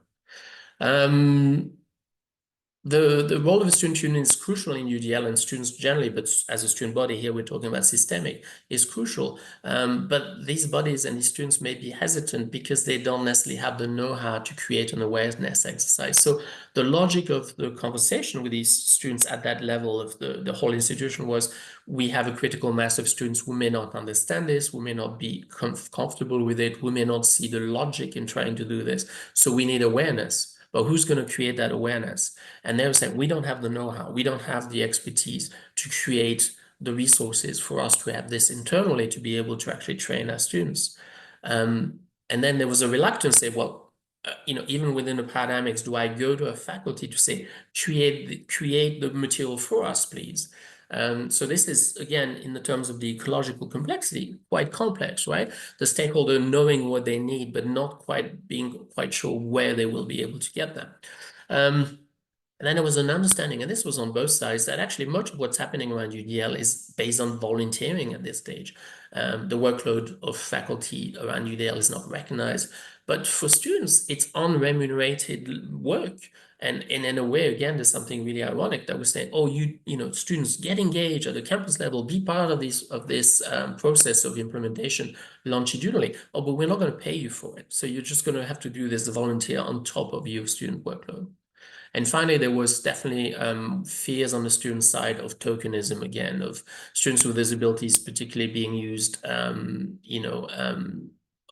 The role of a student union is crucial in UDL and students generally, but as a student body here, we're talking about systemic, is crucial. But these bodies and these students may be hesitant because they don't necessarily have the know-how to create an awareness exercise. So the logic of the conversation with these students at that level of the whole institution was, we have a critical mass of students who may not understand this, who may not be comfortable with it, who may not see the logic in trying to do this. So we need awareness. But who's going to create that awareness? And they were saying, we don't have the know-how, we don't have the expertise to create the resources for us to have this internally to be able to actually train our students. And then there was a reluctance to say, well, even within the paradigms, do I go to a faculty to say, create the material for us, please? So this is, again, in the terms of the ecological complexity, quite complex, right? The stakeholder knowing what they need, but not quite being quite sure where they will be able to get them. And then there was an understanding, and this was on both sides, that actually much of what's happening around UDL is based on volunteering at this stage. The workload of faculty around UDL is not recognized, but for students, it's unremunerated work. And in a way, again, there's something really ironic that we're saying, oh, students get engaged at the campus level, be part of this process of implementation longitudinally. Oh, but we're not going to pay you for it. So you're just going to have to do this volunteer on top of your student workload. And finally, there was definitely fears on the student side of tokenism again, of students with disabilities particularly being used,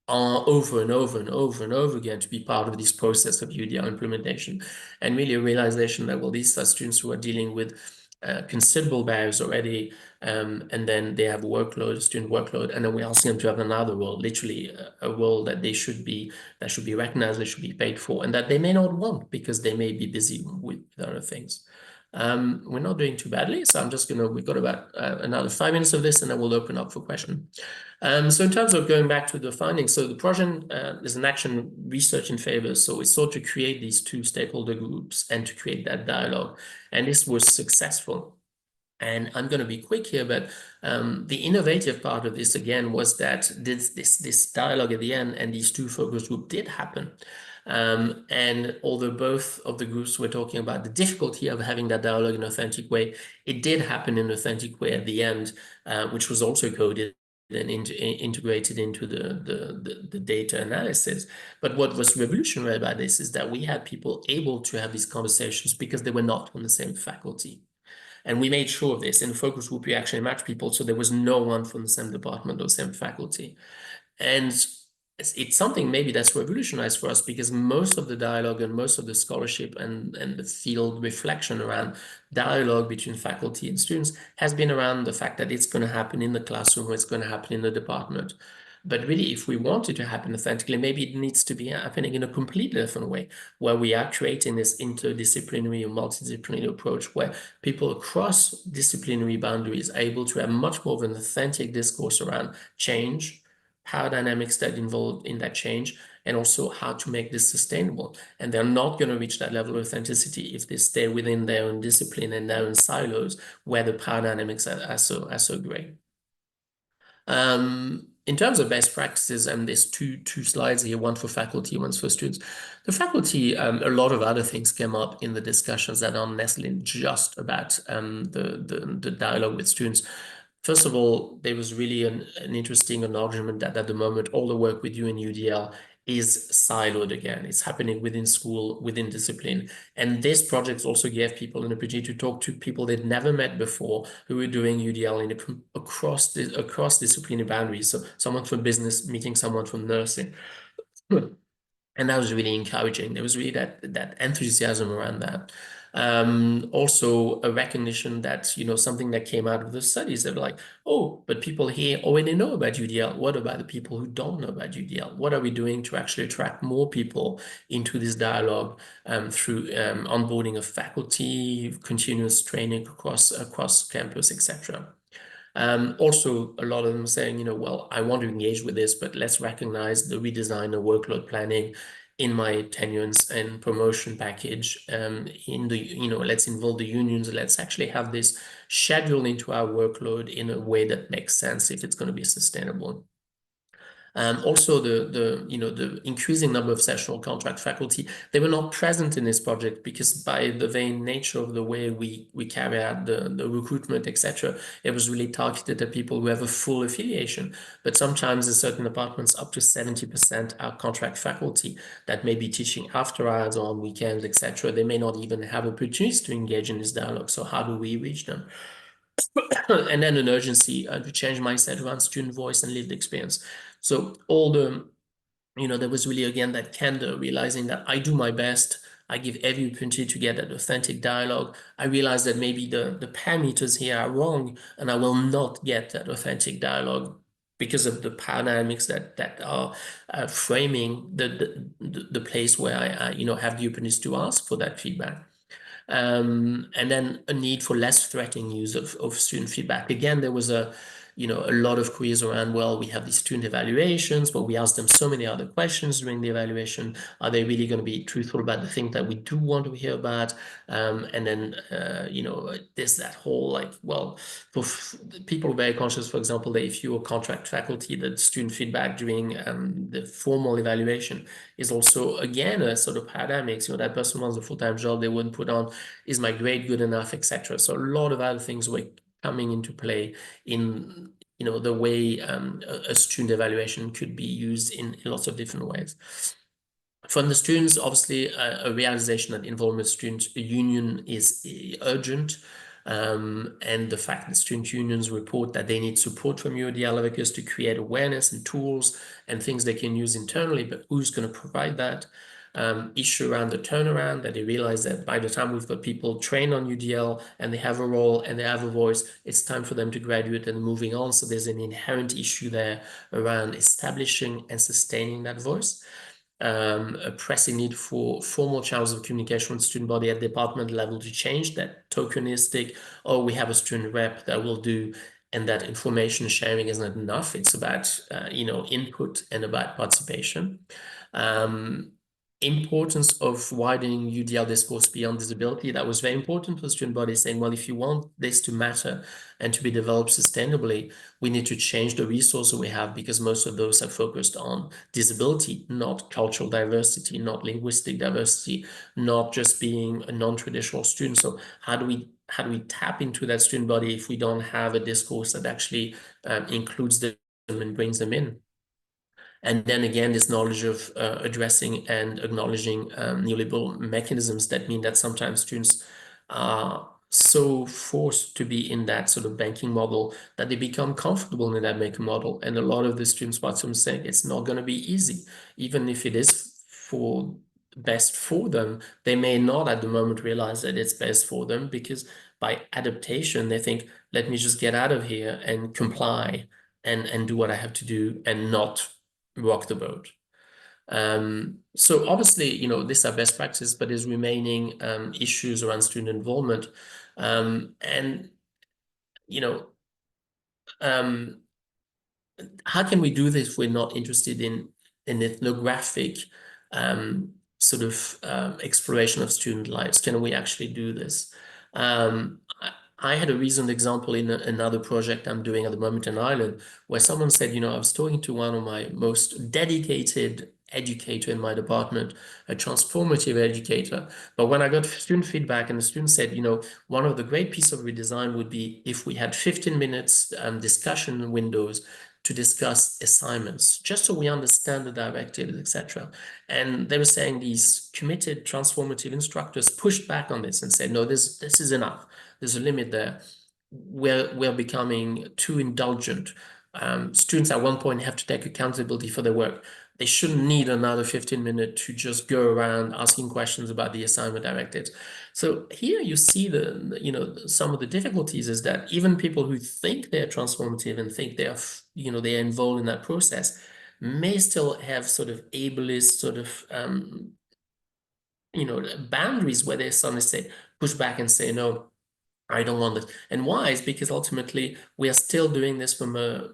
over and over and over and over again to be part of this process of UDL implementation. And really a realization that, well, these are students who are dealing with considerable barriers already, and then they have a student workload, and then we're asking them to have another role, literally a role that should be recognized, they should be paid for, and that they may not want because they may be busy with other things. We're not doing too badly, so we've got about another 5 minutes of this, and then we'll open up for questions. So in terms of going back to the findings, so the project is an action research in favor. So we sought to create these two stakeholder groups and to create that dialogue. And this was successful. And I'm going to be quick here, but the innovative part of this, again, was that this dialogue at the end and these two focus groups did happen. And although both of the groups were talking about the difficulty of having that dialogue in an authentic way, it did happen in an authentic way at the end, which was also coded and integrated into the data analysis. But what was revolutionary about this is that we had people able to have these conversations because they were not on the same faculty. And we made sure of this. In the focus group, we actually matched people, so there was no one from the same department or same faculty. And it's something maybe that's revolutionized for us because most of the dialogue and most of the scholarship and the field reflection around dialogue between faculty and students has been around the fact that it's going to happen in the classroom or it's going to happen in the department. But really, if we want it to happen authentically, maybe it needs to be happening in a completely different way, where we are creating this interdisciplinary or multidisciplinary approach where people across disciplinary boundaries are able to have much more of an authentic discourse around change, power dynamics that involved in that change, and also how to make this sustainable. And they're not going to reach that level of authenticity if they stay within their own discipline and their own silos where the power dynamics are so great. In terms of best practices, and there's two slides here, one for faculty, one for students. The faculty, a lot of other things came up in the discussions that aren't necessarily just about the dialogue with students. First of all, there was really an interesting acknowledgement that at the moment, all the work we do in UDL is siloed again. It's happening within school, within discipline. And this project also gave people an opportunity to talk to people they'd never met before who were doing UDL across disciplinary boundaries. So someone from business meeting someone from nursing. And that was really encouraging. There was really that enthusiasm around that. Also a recognition that, something that came out of the studies, they were like, oh, but people here already know about UDL. What about the people who don't know about UDL? What are we doing to actually attract more people into this dialogue through onboarding of faculty, continuous training across campus, etc. Also, a lot of them saying, well, I want to engage with this, but let's recognize the redesign of workload planning in my tenures and promotion package. Let's involve the unions. Let's actually have this scheduled into our workload in a way that makes sense if it's going to be sustainable. Also, the increasing number of sessional contract faculty, they were not present in this project because by the very nature of the way we carry out the recruitment, etc., it was really targeted at people who have a full affiliation. But sometimes in certain departments, up to 70% are contract faculty that may be teaching after hours or on weekends, etc. They may not even have opportunities to engage in this dialogue. So how do we reach them? And then an urgency to change mindset around student voice and lived experience. So there was really, again, that candor, realizing that I do my best. I give every opportunity to get that authentic dialogue. I realize that maybe the parameters here are wrong, and I will not get that authentic dialogue because of the power dynamics that are framing the place where I have the openness to ask for that feedback. And then a need for less threatening use of student feedback. Again, there was a lot of queries around, well, we have these student evaluations, but we ask them so many other questions during the evaluation. Are they really going to be truthful about the thing that we do want to hear about? And then, there's that whole like, well, for people are very conscious, for example, that if you're a contract faculty, that student feedback during the formal evaluation is also, again, a sort of paradigm. That person wants a full-time job, they wouldn't put on, is my grade good enough, etc. So a lot of other things were coming into play in the way a student evaluation could be used in lots of different ways. From the students, obviously, a realization that involvement student union is urgent. And the fact that student unions report that they need support from UDL workers to create awareness and tools and things they can use internally, but who's going to provide that? Issue around the turnaround, that they realize that by the time we've got people trained on UDL and they have a role and they have a voice, it's time for them to graduate and moving on. So there's an inherent issue there around establishing and sustaining that voice. A pressing need for formal channels of communication with the student body at department level to change that tokenistic, oh, we have a student rep that will do, and that information sharing is not enough. It's about, input and about participation. Importance of widening UDL discourse beyond disability. That was very important for the student body, saying, well, if you want this to matter and to be developed sustainably, we need to change the resources we have, because most of those are focused on disability, not cultural diversity, not linguistic diversity, not just being a non-traditional student. So how do we tap into that student body if we don't have a discourse that actually includes them and brings them in? And then again, this knowledge of addressing and acknowledging neoliberal mechanisms that mean that sometimes students are so forced to be in that sort of banking model that they become comfortable in that banking model. And a lot of the students, what I'm saying, it's not going to be easy, even if it is for best for them. They may not at the moment realize that it's best for them, because by adaptation, they think, let me just get out of here and comply and do what I have to do and not rock the boat. So obviously, these are best practices, but there's remaining issues around student involvement. And, how can we do this if we're not interested in ethnographic sort of exploration of student lives? Can we actually do this? I had a recent example in another project I'm doing at the moment in Ireland, where someone said, I was talking to one of my most dedicated educator in my department, a transformative educator. But when I got student feedback, and the student said, one of the great pieces of redesign would be if we had 15 minutes discussion windows to discuss assignments, just so we understand the directives, etc. And they were saying these committed transformative instructors pushed back on this and said, no, this is enough. There's a limit there. We're becoming too indulgent. Students at one point have to take accountability for their work. They shouldn't need another 15 minutes to just go around asking questions about the assignment directives. So here you see some of the difficulties is that even people who think they're transformative and think they are, they are involved in that process may still have sort of ableist sort of, boundaries where they suddenly say, push back and say, no, I don't want it. And why? Is because ultimately we are still doing this from a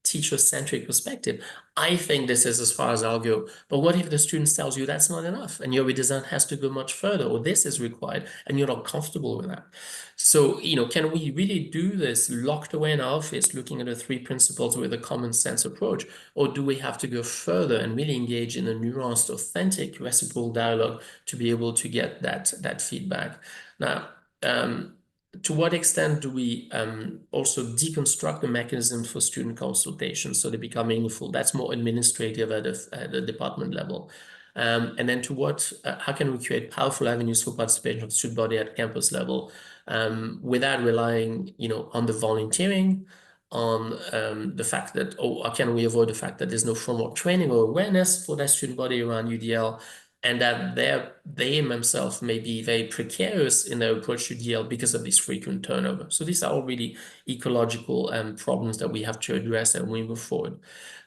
teacher-centric perspective. I think this is as far as I'll go. But what if the student tells you that's not enough and your redesign has to go much further, or this is required, and you're not comfortable with that? So, can we really do this locked away in our office, looking at the three principles with a common sense approach? Or do we have to go further and really engage in a nuanced, authentic, reciprocal dialogue to be able to get that feedback? Now, to what extent do we also deconstruct the mechanism for student consultation so they become meaningful? That's more administrative at the department level. And then how can we create powerful avenues for participation of the student body at campus level without relying, on the volunteering, on the fact that, or can we avoid the fact that there's no formal training or awareness for that student body around UDL, and that they themselves may be very precarious in their approach to DL because of this frequent turnover. So these are all really ecological problems that we have to address as we move forward.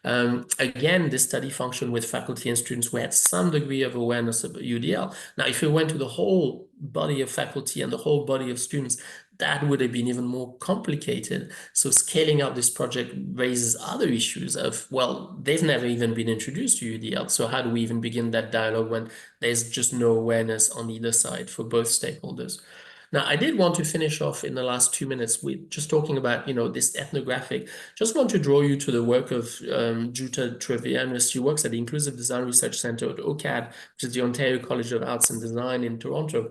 Again, this study functioned with faculty and students who had some degree of awareness of UDL. Now, if we went to the whole body of faculty and the whole body of students, that would have been even more complicated. So scaling up this project raises other issues of, well, they've never even been introduced to UDL. So how do we even begin that dialogue when there's just no awareness on either side for both stakeholders? Now, I did want to finish off in the last 2 minutes with just talking about, this ethnographic. Just want to draw you to the work of Jutta Trevianus. She works at the Inclusive Design Research Center at OCAD, which is the Ontario College of Arts and Design in Toronto.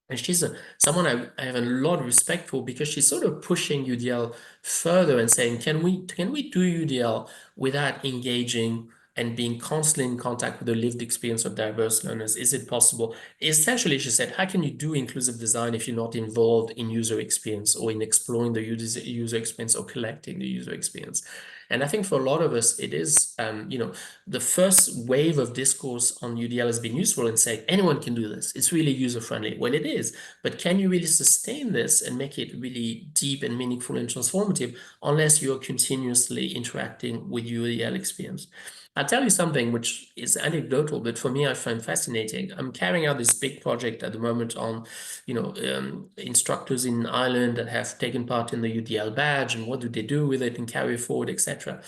And she's someone I have a lot of respect for, because she's sort of pushing UDL further and saying, can we do UDL without engaging and being constantly in contact with the lived experience of diverse learners? Is it possible? Essentially, she said, how can you do inclusive design if you're not involved in user experience or in exploring the user experience or collecting the user experience? And I think for a lot of us, it is, the first wave of discourse on UDL has been useful in saying anyone can do this. It's really user-friendly. Well, it is, but can you really sustain this and make it really deep and meaningful and transformative unless you're continuously interacting with UDL experience? I'll tell you something which is anecdotal, but for me, I find fascinating. I'm carrying out this big project at the moment on, instructors in Ireland that have taken part in the UDL badge and what do they do with it and carry it forward, etc.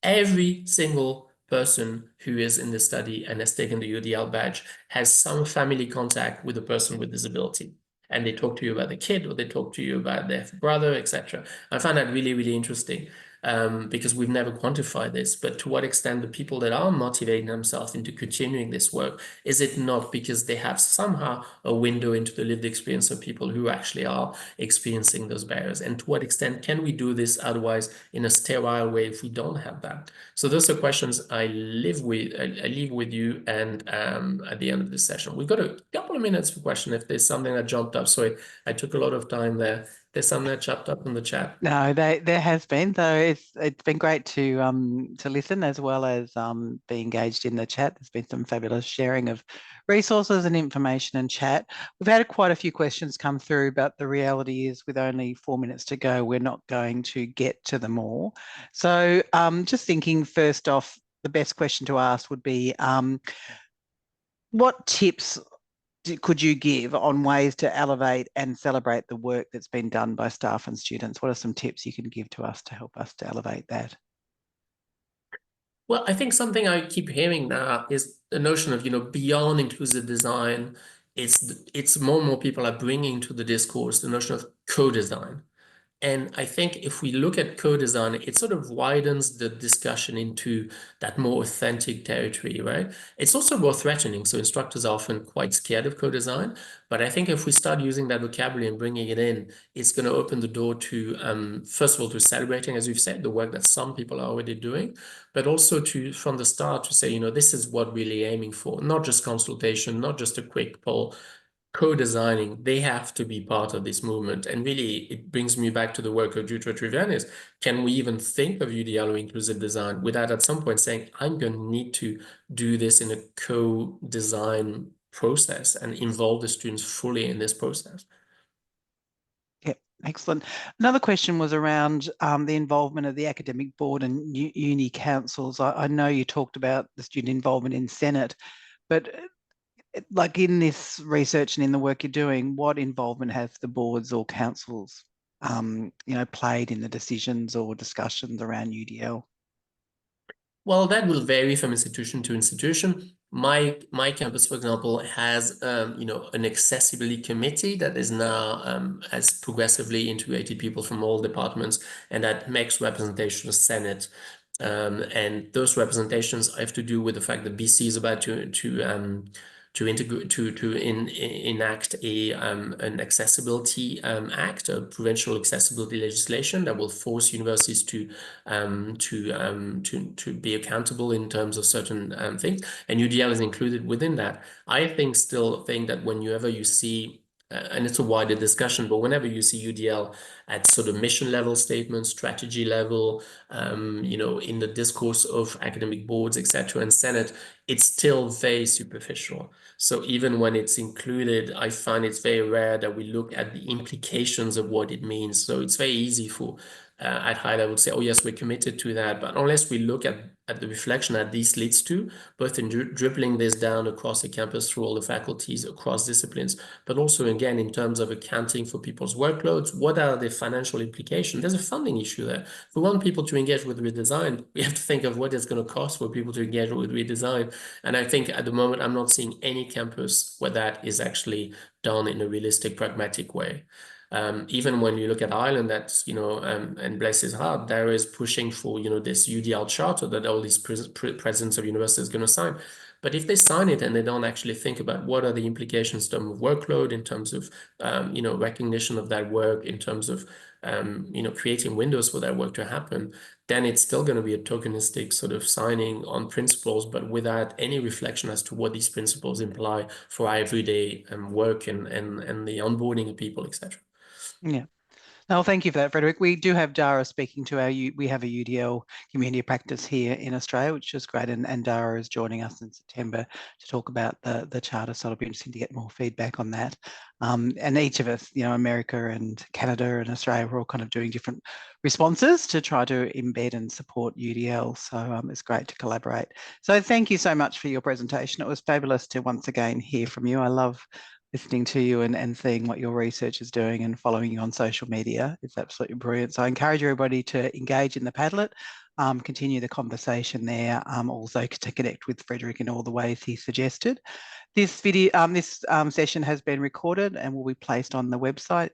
Every single person who is in the study and has taken the UDL badge has some family contact with a person with disability. And they talk to you about the kid, or they talk to you about their brother, etc. I find that really, really interesting, because we've never quantified this. But to what extent the people that are motivating themselves into continuing this work, is it not because they have somehow a window into the lived experience of people who actually are experiencing those barriers? And to what extent can we do this otherwise in a sterile way if we don't have that? So those are questions I leave with you, and at the end of this session. We've got a couple of minutes for question if there's something that jumped up. So I took a lot of time there. There's something that jumped up in the chat. No, there has been. So it's been great to listen as well as be engaged in the chat. There's been some fabulous sharing of resources and information and chat. We've had quite a few questions come through, but the reality is with only 4 minutes to go, we're not going to get to them all. So just thinking first off, the best question to ask would be, what tips could you give on ways to elevate and celebrate the work that's been done by staff and students? What are some tips you can give to us to help us to elevate that? Well, I think something I keep hearing now is the notion of, beyond inclusive design. It's more and more people are bringing to the discourse the notion of co-design. And I think if we look at co-design, it sort of widens the discussion into that more authentic territory, right? It's also more threatening. So instructors are often quite scared of co-design. But I think if we start using that vocabulary and bringing it in, it's going to open the door to, first of all, to celebrating, as you've said, the work that some people are already doing, but also to, from the start, to say, this is what we're really aiming for, not just consultation, not just a quick poll, co-designing. They have to be part of this movement. And really, it brings me back to the work of Jutta Trevianus. Can we even think of UDL or inclusive design without at some point saying, I'm going to need to do this in a co-design process and involve the students fully in this process? Yeah, excellent. Another question was around the involvement of the academic board and uni councils. I know you talked about the student involvement in Senate, but like in this research and in the work you're doing, what involvement have the boards or councils, played in the decisions or discussions around UDL? Well, that will vary from institution to institution. My campus, for example, has an accessibility committee that is now has progressively integrated people from all departments, and that makes representation of Senate. And those representations have to do with the fact that BC is about to integrate enact an accessibility act, a provincial accessibility legislation that will force universities to be accountable in terms of certain things, and UDL is included within that. I still think that whenever you see, and it's a wider discussion, but whenever you see UDL at sort of mission level statements, strategy level, in the discourse of academic boards, etc., and Senate, it's still very superficial. So even when it's included, I find it's very rare that we look at the implications of what it means. So it's very easy for at high level say, oh yes, we're committed to that. But unless we look at the reflection that this leads to, both in dribbling this down across the campus through all the faculties, across disciplines, but also again, in terms of accounting for people's workloads, what are the financial implications? There's a funding issue there. If we want people to engage with redesign, we have to think of what it's going to cost for people to engage with redesign. And I think at the moment, I'm not seeing any campus where that is actually done in a realistic, pragmatic way. Even when you look at Ireland, that's, and bless his heart, there is pushing for, this UDL charter that all these presidents of universities are going to sign. But if they sign it and they don't actually think about what are the implications in terms of workload, in terms of, recognition of that work, in terms of, creating windows for that work to happen, then it's still going to be a tokenistic sort of signing on principles, but without any reflection as to what these principles imply for our everyday work and the onboarding of people, etc. Yeah. No, thank you for that, Frederick. We do have Dara speaking to we have a UDL community practice here in Australia, which is great. And Dara is joining us in September to talk about the charter. So it'll be interesting to get more feedback on that. And each of us, America and Canada and Australia, we're all kind of doing different responses to try to embed and support UDL. So it's great to collaborate. So thank you so much for your presentation. It was fabulous to once again hear from you. I love listening to you and seeing what your research is doing and following you on social media. It's absolutely brilliant. So I encourage everybody to engage in the Padlet, continue the conversation there, also to connect with Frederick in all the ways he suggested. This video, this session has been recorded and will be placed on the website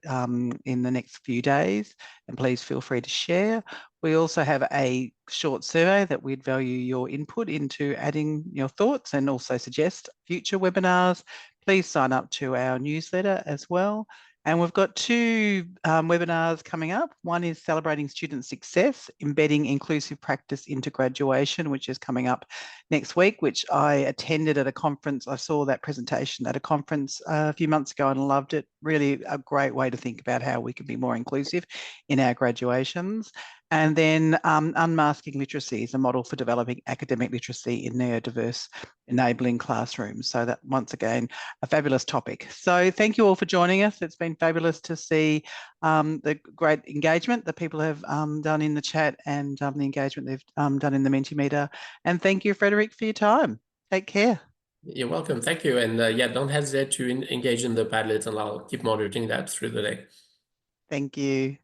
in the next few days, and please feel free to share. We also have a short survey that we'd value your input into adding your thoughts and also suggest future webinars. Please sign up to our newsletter as well. And we've got two webinars coming up. One is Celebrating Student Success, Embedding Inclusive Practice into Graduation, which is coming up next week, which I attended at a conference. I saw that presentation at a conference a few months ago and loved it. Really a great way to think about how we can be more inclusive in our graduations. And then Unmasking Literacy is a model for developing academic literacy in neurodiverse enabling classrooms. So that, once again, a fabulous topic. So thank you all for joining us. It's been fabulous to see the great engagement that people have done in the chat and the engagement they've done in the Mentimeter. And thank you, Frederick, for your time. Take care. You're welcome. Thank you. And yeah, don't hesitate to engage in the Padlet, and I'll keep moderating that through the day. Thank you.